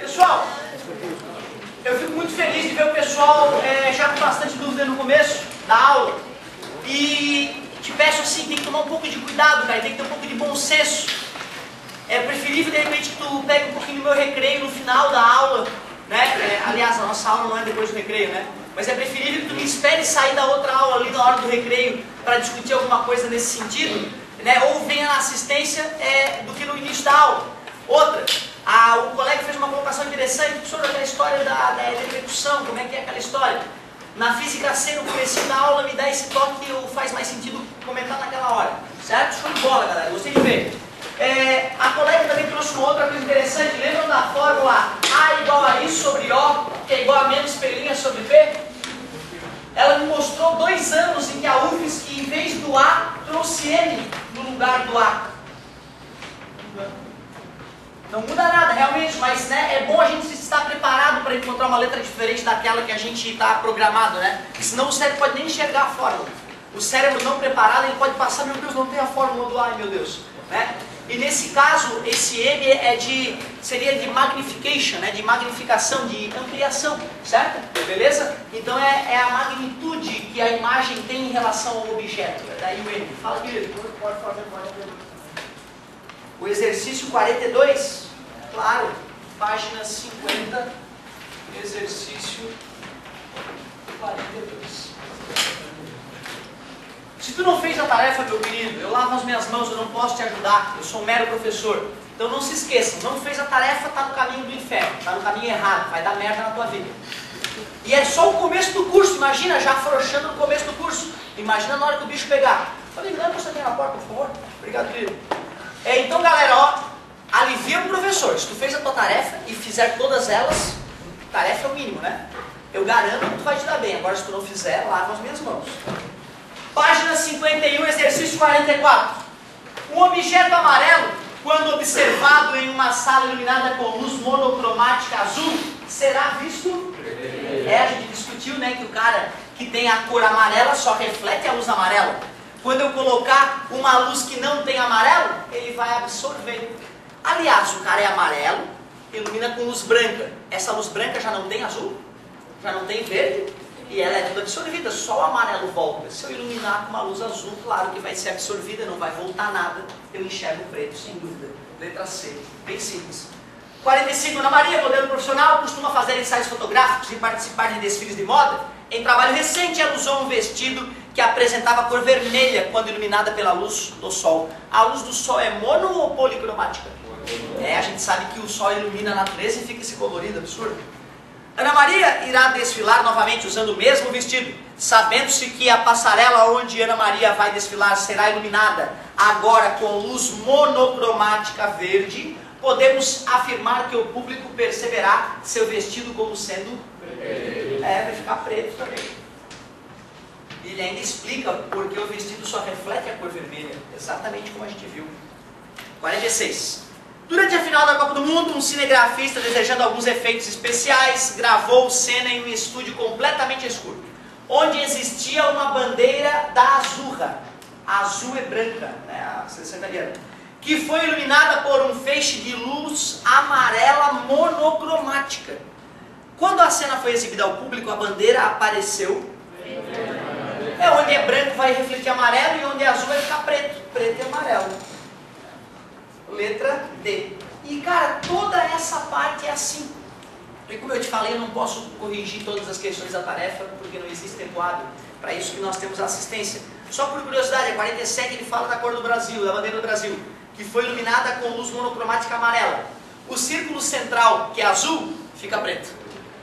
Pessoal, eu fico muito feliz de ver o pessoal já com bastante dúvida no começo da aula. E te peço assim, tem que tomar um pouco de cuidado, cara, tem que ter um pouco de bom senso. É preferível, de repente, que tu pegue um pouquinho do meu recreio no final da aula, né? Aliás, a nossa aula não é depois do recreio, né? Mas é preferível que tu me espere sair da outra aula ali na hora do recreio para discutir alguma coisa nesse sentido, né? Ou venha na assistência do que no início da aula. Outra, o colega fez uma colocação interessante sobre aquela história da execução, como é que é aquela história. Na física C, no começo da aula, me dá esse toque e faz mais sentido comentar naquela hora. Certo? Show de bola, galera. Gostei de ver. A colega também trouxe uma outra coisa interessante. Lembram da fórmula A igual a I sobre O, que é igual a menos P' sobre P? Ela me mostrou 2 anos em que a UFSC, em vez do A, trouxe N no lugar do A. Não muda nada, realmente, mas né, é bom a gente estar preparado para encontrar uma letra diferente daquela que a gente está programado, né? Senão o cérebro pode nem enxergar a fórmula. O cérebro não preparado, ele pode passar, meu Deus, não tem a fórmula do A, meu Deus. Né? E nesse caso, esse M seria de magnification, né? De magnificação, de ampliação, certo? Beleza? Então é a magnitude que a imagem tem em relação ao objeto. Daí o M. Fala, querido. Pode fazer 42. O exercício 42, claro, página 50, exercício 42. Se tu não fez a tarefa, meu querido, eu lavo as minhas mãos, eu não posso te ajudar, eu sou um mero professor. Então não se esqueçam, não fez a tarefa, está no caminho do inferno, está no caminho errado, vai dar merda na tua vida. E é só o começo do curso, imagina, já afrouxando no começo do curso. Imagina na hora que o bicho pegar. Falei, não, você tem na porta, por favor? Obrigado, querido. Então, galera, ó, alivia o professor. Se tu fez a tua tarefa e fizer todas elas, tarefa é o mínimo, né? Eu garanto que tu vai te dar bem. Agora, se tu não fizer, lava as minhas mãos. Página 51, exercício 44. Um objeto amarelo, quando observado em uma sala iluminada com luz monocromática azul, será visto? A gente discutiu, né, que o cara que tem a cor amarela só reflete a luz amarela. Quando eu colocar uma luz que não tem amarelo, ele vai absorver. Aliás, o cara é amarelo, ilumina com luz branca. Essa luz branca já não tem azul, já não tem verde, e ela é toda absorvida, só o amarelo volta. Se eu iluminar com uma luz azul, claro que vai ser absorvida, não vai voltar nada, eu enxergo preto, sem dúvida. Letra C, bem simples. 45, Ana Maria, modelo profissional, costuma fazer ensaios fotográficos e participar de desfiles de moda. Em trabalho recente, ela usou um vestido que apresentava cor vermelha quando iluminada pela luz do sol. A luz do sol é mono ou policromática? A gente sabe que o sol ilumina a natureza e fica esse colorido absurdo. Ana Maria irá desfilar novamente usando o mesmo vestido, sabendo-se que a passarela onde Ana Maria vai desfilar será iluminada agora com luz monocromática verde. Podemos afirmar que o público perceberá seu vestido como sendo vai ficar preto também. Ele ainda explica porque o vestido só reflete a cor vermelha, exatamente como a gente viu. 46. Durante a final da Copa do Mundo, um cinegrafista, desejando alguns efeitos especiais, gravou cena em um estúdio completamente escuro, onde existia uma bandeira da Azurra. A azul é branca, né, a seleção italiana, que foi iluminada por um feixe de luz amarela monocromática. Quando a cena foi exibida ao público, a bandeira apareceu. Onde é branco vai refletir amarelo e onde é azul vai ficar preto. Preto e amarelo. Letra D. E cara, toda essa parte é assim. E como eu te falei, eu não posso corrigir todas as questões da tarefa, porque não existe tempo hábil. Para isso que nós temos a assistência. Só por curiosidade, a 47 ele fala da cor do Brasil, da bandeira do Brasil, que foi iluminada com luz monocromática amarela. O círculo central, que é azul, fica preto.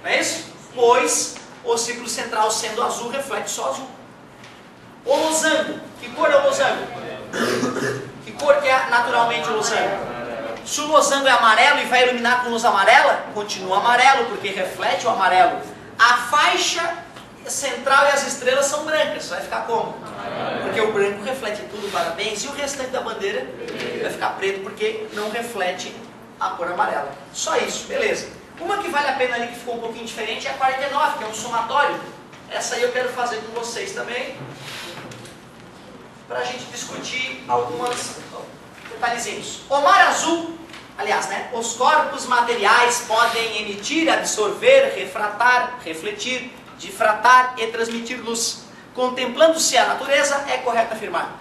Não é isso? Pois o círculo central sendo azul, reflete só azul. O losango. Que cor é o losango? Que cor que é naturalmente o losango? Se o losango é amarelo e vai iluminar com luz amarela, continua amarelo, porque reflete o amarelo. A faixa central e as estrelas são brancas, vai ficar como? Porque o branco reflete tudo, parabéns, e o restante da bandeira vai ficar preto, porque não reflete a cor amarela. Só isso, beleza. Uma que vale a pena ali, que ficou um pouquinho diferente, é a 49, que é um somatório. Essa aí eu quero fazer com vocês também, para a gente discutir algumas... detalhezinhos. O mar azul, aliás, né, os corpos materiais podem emitir, absorver, refratar, refletir, difratar e transmitir luz. Contemplando-se a natureza, é correto afirmar.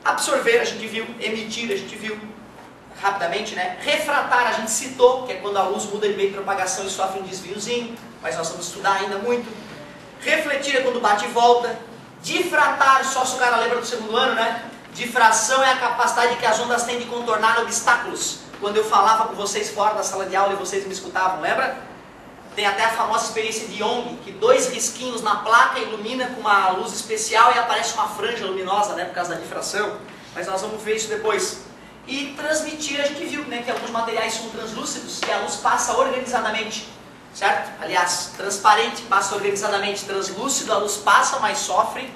Absorver, a gente viu. Emitir, a gente viu rapidamente, né? Refratar, a gente citou, que é quando a luz muda de meio de propagação e sofre um desviozinho, mas nós vamos estudar ainda muito. Refletir é quando bate e volta. Difratar, só se o cara lembra do segundo ano, né? Difração é a capacidade que as ondas têm de contornar obstáculos. Quando eu falava com vocês fora da sala de aula e vocês me escutavam, lembra? Tem até a famosa experiência de Young, que 2 risquinhos na placa ilumina com uma luz especial e aparece uma franja luminosa, né, por causa da difração. Mas nós vamos ver isso depois. E transmitir, a gente viu, né, que alguns materiais são translúcidos e a luz passa organizadamente, certo? Aliás, transparente passa organizadamente, translúcido a luz passa, mas sofre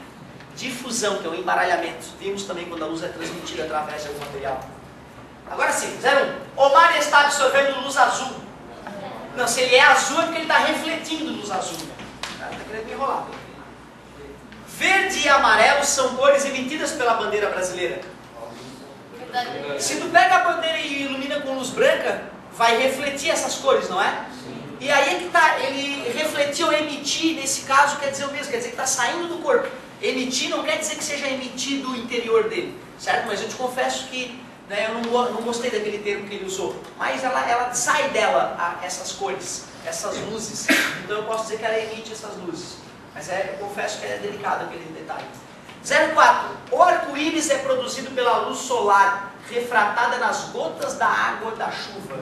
difusão, que é o embaralhamento. Vimos também quando a luz é transmitida através de algum material. Agora sim, 01. O mar está absorvendo luz azul. Não, se ele é azul é porque ele está refletindo luz azul. O cara está querendo me enrolar. Verde e amarelo são cores emitidas pela bandeira brasileira. Se tu pega a bandeira e ilumina com luz branca, vai refletir essas cores, não é? E aí é que tá, ele refletir ou emitir, nesse caso, quer dizer o mesmo, quer dizer que está saindo do corpo. Emitir não quer dizer que seja emitido do interior dele, certo? Mas eu te confesso que, né, eu não gostei daquele termo que ele usou. Mas ela sai dela, essas cores, essas luzes. Então eu posso dizer que ela emite essas luzes. Mas eu confesso que é delicado aquele detalhe. 04. O arco-íris é produzido pela luz solar, refratada nas gotas da água da chuva.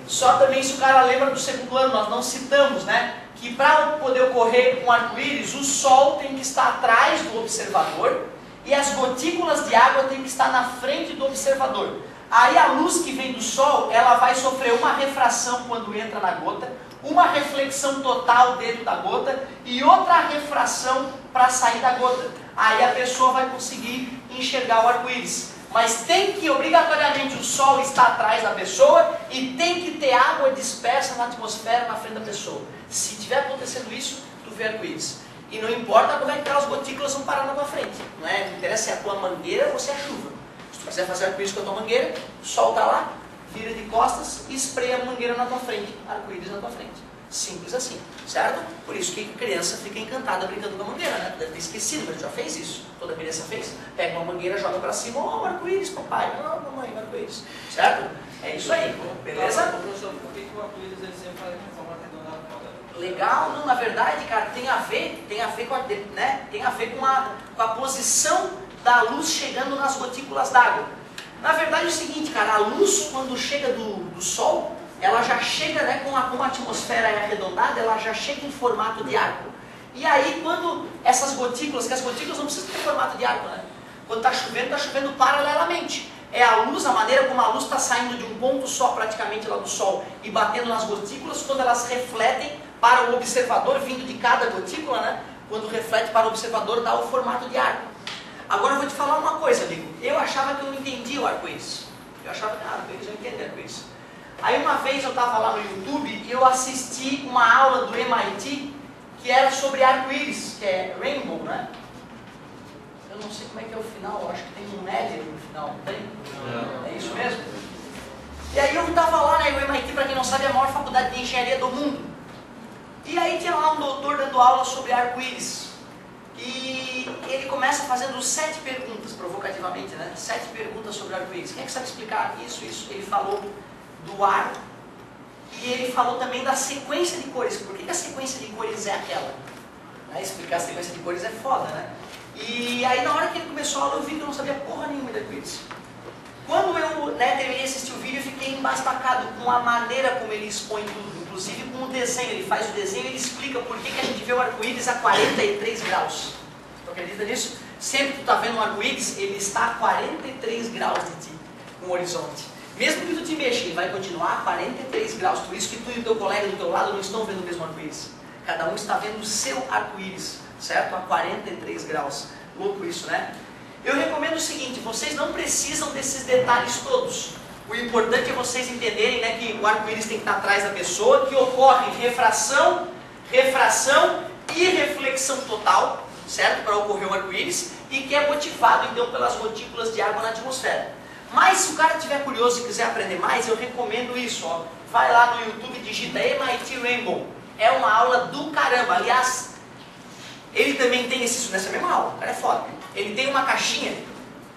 Só também se o cara lembra do segundo ano, nós não citamos, né? Que para poder ocorrer um arco-íris, o sol tem que estar atrás do observador e as gotículas de água têm que estar na frente do observador. Aí a luz que vem do sol, ela vai sofrer uma refração quando entra na gota, uma reflexão total dentro da gota e outra refração para sair da gota. Aí a pessoa vai conseguir enxergar o arco-íris. Mas tem que, obrigatoriamente, o sol estar atrás da pessoa e tem que ter água dispersa na atmosfera na frente da pessoa. Se tiver acontecendo isso, tu vê arco-íris. E não importa como é que as gotículas vão parar na tua frente. Não é? Não interessa se é a tua mangueira ou se é a chuva. Se tu quiser fazer arco-íris com a tua mangueira, o sol está lá, vira de costas e espreia a mangueira na tua frente. Arco-íris na tua frente. Simples assim, certo? Por isso que a criança fica encantada brincando com a mangueira, né? Deve ter esquecido, mas já fez isso. Toda criança fez. Pega uma mangueira, joga pra cima, ó, oh, arco-íris, papai. Não, mamãe, arco-íris. Certo? É isso aí, beleza? Professor, por que o arco-íris sempre faz de forma redonda? Legal, não, na verdade, cara, tem a ver com a, né? Tem a ver com a posição da luz chegando nas gotículas d'água. Na verdade é o seguinte, cara, a luz quando chega do sol, ela já chega, né, como a atmosfera é arredondada, ela já chega em formato de arco. E aí quando essas gotículas, que as gotículas não precisam ter formato de arco, né? Quando está chovendo paralelamente. É a luz, a maneira como a luz está saindo de um ponto só praticamente lá do sol e batendo nas gotículas, quando elas refletem para o observador, vindo de cada gotícula, né? Quando reflete para o observador, dá o formato de arco. Agora eu vou te falar uma coisa, amigo. Eu achava que eu não entendia o arco-íris. Eu achava que, arco-íris eu entendi arco-íris. Aí uma vez eu estava lá no YouTube e eu assisti uma aula do MIT que era sobre arco-íris, que é rainbow, né? Eu não sei como é que é o final, eu acho que tem um L no final, não tem? Não. É isso mesmo? E aí eu estava lá, né, o MIT, para quem não sabe, é a maior faculdade de engenharia do mundo. E aí tinha lá um doutor dando aula sobre arco-íris. E ele começa fazendo 7 perguntas, provocativamente, né? 7 perguntas sobre arco-íris. Quem é que sabe explicar isso? Ele falou do ar e ele falou também da sequência de cores. Por que a sequência de cores é aquela? Né? Explicar a sequência de cores é foda, né? E aí na hora que ele começou a aula eu vi que eu não sabia porra nenhuma de arco-íris. Quando eu terminei de assistir o vídeo eu fiquei embasbacado com a maneira como ele expõe tudo, inclusive com o desenho. Ele faz o desenho e ele explica por que a gente vê o arco-íris a 43 graus. Tu acredita nisso? Sempre que tu está vendo um arco-íris, ele está a 43 graus de ti, com o horizonte. Mesmo que tu te mexa, ele vai continuar a 43 graus. Por isso que tu e o teu colega do teu lado não estão vendo o mesmo arco-íris. Cada um está vendo o seu arco-íris, certo? A 43 graus. Louco isso, né? Eu recomendo o seguinte, vocês não precisam desses detalhes todos. O importante é vocês entenderem, né, que o arco-íris tem que estar atrás da pessoa, que ocorre refração e reflexão total, certo? Para ocorrer o arco-íris, e que é motivado então pelas gotículas de água na atmosfera. Mas se o cara estiver curioso e quiser aprender mais, eu recomendo isso, ó. Vai lá no YouTube, digita MIT Rainbow. É uma aula do caramba. Aliás, ele também tem nessa mesma aula, o cara é foda. Ele tem uma caixinha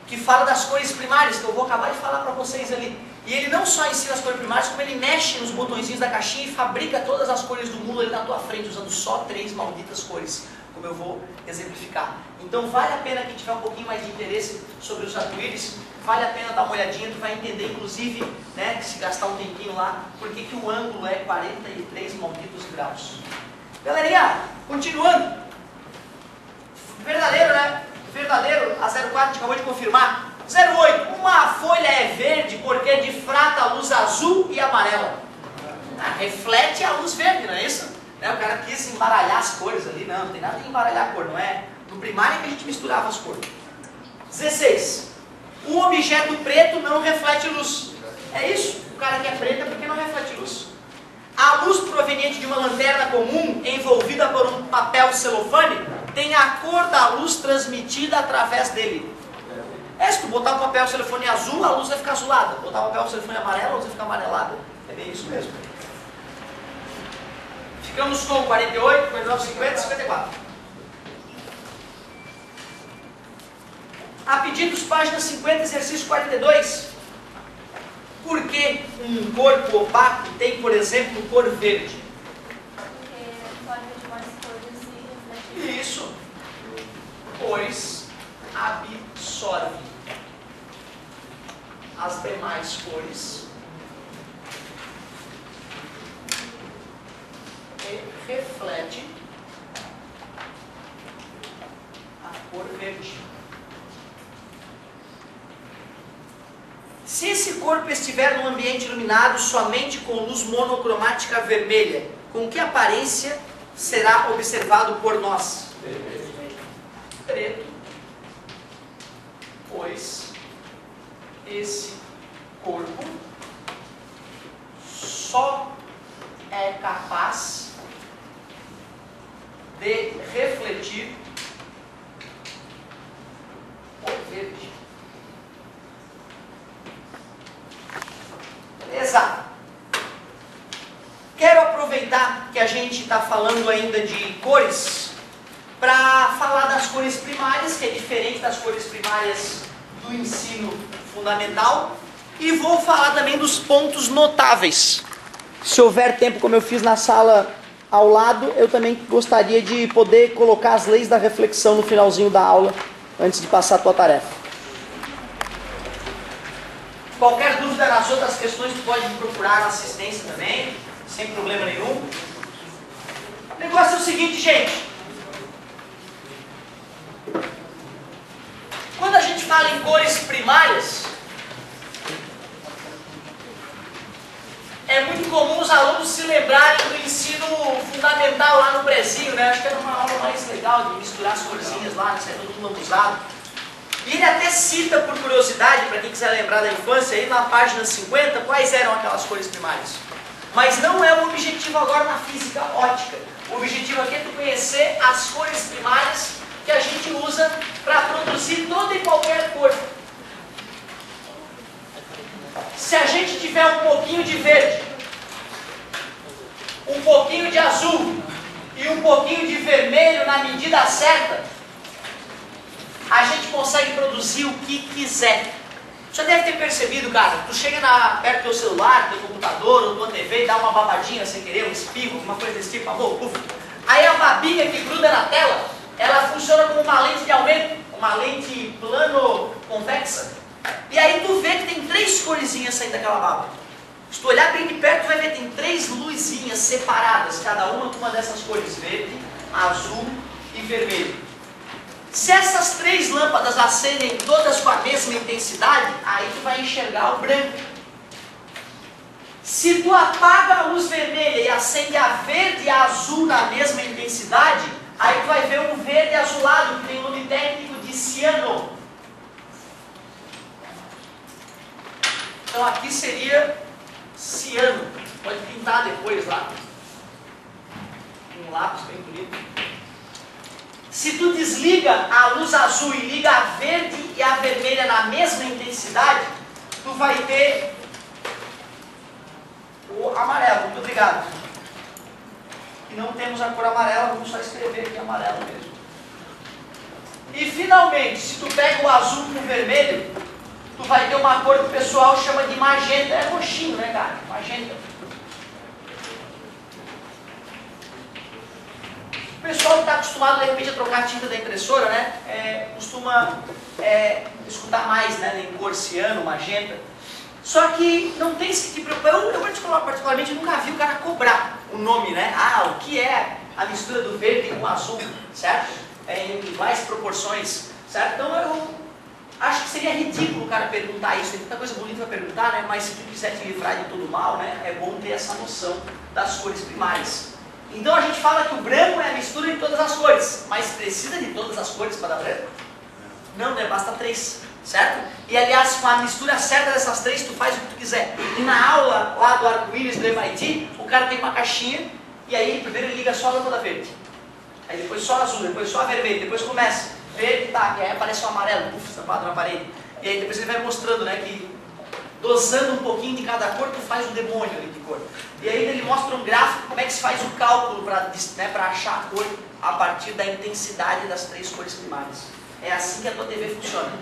que fala das cores primárias, que eu vou acabar de falar para vocês ali. E ele não só ensina as cores primárias, como ele mexe nos botõezinhos da caixinha e fabrica todas as cores do mundo ali na tua frente, usando só 3 malditas cores, como eu vou exemplificar. Então vale a pena, quem tiver um pouquinho mais de interesse sobre os arco-íris, vale a pena dar uma olhadinha, tu vai entender inclusive, né, se gastar um tempinho lá, por que o ângulo é 43 malditos graus. Galerinha, continuando. Verdadeiro, né? Verdadeiro, a 04 a gente acabou de confirmar. 08, uma folha é verde porque difrata a luz azul e amarela. Reflete a luz verde, não é isso? O cara quis embaralhar as cores ali, não tem nada de embaralhar a cor, não é? No primário é que a gente misturava as cores. 16, um objeto preto não reflete luz. É isso, o cara que é preto é porque não reflete luz. A luz proveniente de uma lanterna comum, envolvida por um papel celofane, tem a cor da luz transmitida através dele. Se tu botar o papel celofane azul, a luz vai ficar azulada. Botar o papel celofane amarelo, a luz vai ficar amarelada. É bem isso mesmo. Ficamos com 48, 49, 50 e 54. A pedidos, página 50, exercício 42. Por que um corpo opaco tem, por exemplo, cor verde? Porque forma de mais cores e reflete. Isso. Pois absorve as demais cores e reflete a cor verde. Se esse corpo estiver num ambiente iluminado somente com luz monocromática vermelha, com que aparência será observado por nós? Preto, pois esse corpo só é capaz de refletir o verde. Beleza? Quero aproveitar que a gente está falando ainda de cores para falar das cores primárias, que é diferente das cores primárias do ensino fundamental, e vou falar também dos pontos notáveis. Se houver tempo, como eu fiz na sala ao lado, eu também gostaria de poder colocar as leis da reflexão no finalzinho da aula, antes de passar a tua tarefa. Qualquer dúvida nas outras questões, tu pode me procurar na assistência também, sem problema nenhum. O negócio é o seguinte, gente. Quando a gente fala em cores primárias, é muito comum os alunos se lembrarem do ensino fundamental lá no prezinho, né? Acho que era uma aula mais legal de misturar as corzinhas lá, de ser todo mundo abusado. E ele até cita, por curiosidade, para quem quiser lembrar da infância, aí na página 50, quais eram aquelas cores primárias. Mas não é o objetivo agora na física ótica. O objetivo aqui é tu conhecer as cores primárias que a gente usa para produzir toda e qualquer cor. Se a gente tiver um pouquinho de verde, um pouquinho de azul e um pouquinho de vermelho na medida certa, a gente consegue produzir o que quiser. Já deve ter percebido, cara, tu chega perto do teu celular, do teu computador ou da tua TV e dá uma babadinha sem querer, um espirro, alguma coisa desse tipo, amor, puf. Aí a babinha que gruda na tela, ela funciona como uma lente de aumento, uma lente plano-convexa. E aí tu vê que tem 3 coresinhas saindo daquela baba. Se tu olhar bem de perto, tu vai ver que tem 3 luzinhas separadas, cada uma com uma dessas cores, verde, azul e vermelho. Se essas 3 lâmpadas acendem todas com a mesma intensidade, aí tu vai enxergar o branco. Se tu apaga a luz vermelha e acende a verde e a azul na mesma intensidade, aí tu vai ver um verde azulado, que tem o nome técnico de ciano. Então aqui seria ciano. Pode pintar depois lá. Um lápis bem bonito. Se tu desliga a luz azul e liga a verde e a vermelha na mesma intensidade, tu vai ter o amarelo. Muito obrigado. E não temos a cor amarela, vamos só escrever aqui amarelo mesmo. E finalmente, se tu pega o azul com o vermelho, tu vai ter uma cor que o pessoal chama de magenta. É roxinho, né, cara? Magenta. O pessoal que está acostumado, de repente, a trocar a tinta da impressora, né, costuma escutar mais, né, em cor ciano, magenta. Só que não tem esse tipo de... Eu particularmente, nunca vi o cara cobrar o nome, né? Ah, o que é a mistura do verde com o azul, certo? Em iguais proporções, certo? Então eu acho que seria ridículo o cara perguntar isso. Tem muita coisa bonita para perguntar, né? Mas se tu quiser te livrar de todo mal, né, é bom ter essa noção das cores primárias. Então a gente fala que o branco é a mistura de todas as cores, mas precisa de todas as cores para dar branco? Não, né? Basta 3, certo? E aliás, com a mistura certa dessas 3, tu faz o que tu quiser. E na aula lá do arco-íris do MIT, o cara tem uma caixinha, e aí primeiro ele liga só a lâmpada verde. Aí depois só a azul, depois só a vermelha, depois começa verde, tá, e aí aparece o amarelo, estampado na parede. E aí depois ele vai mostrando, né, que dosando um pouquinho de cada cor, tu faz um demônio ali de cor. E aí ele mostra um gráfico, como é que se faz o cálculo para, né, achar a cor a partir da intensidade das 3 cores primárias. É assim que a tua TV funciona.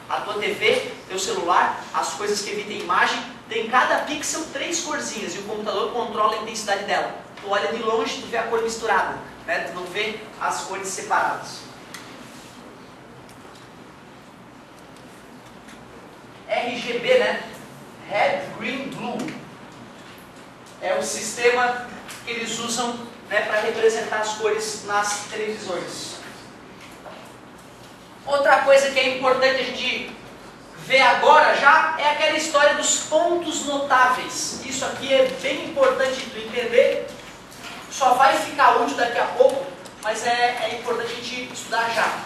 A tua TV, teu celular, as coisas que emitem imagem, tem cada pixel 3 corzinhas e o computador controla a intensidade dela. Tu olha de longe, tu vê a cor misturada, né? Tu não vê as cores separadas. RGB, né? Red, Green, Blue. É o sistema que eles usam, né, para representar as cores nas televisões. Outra coisa que é importante a gente ver agora já é aquela história dos pontos notáveis. Isso aqui é bem importante tu entender. Só vai ficar útil daqui a pouco, mas é importante a gente estudar já.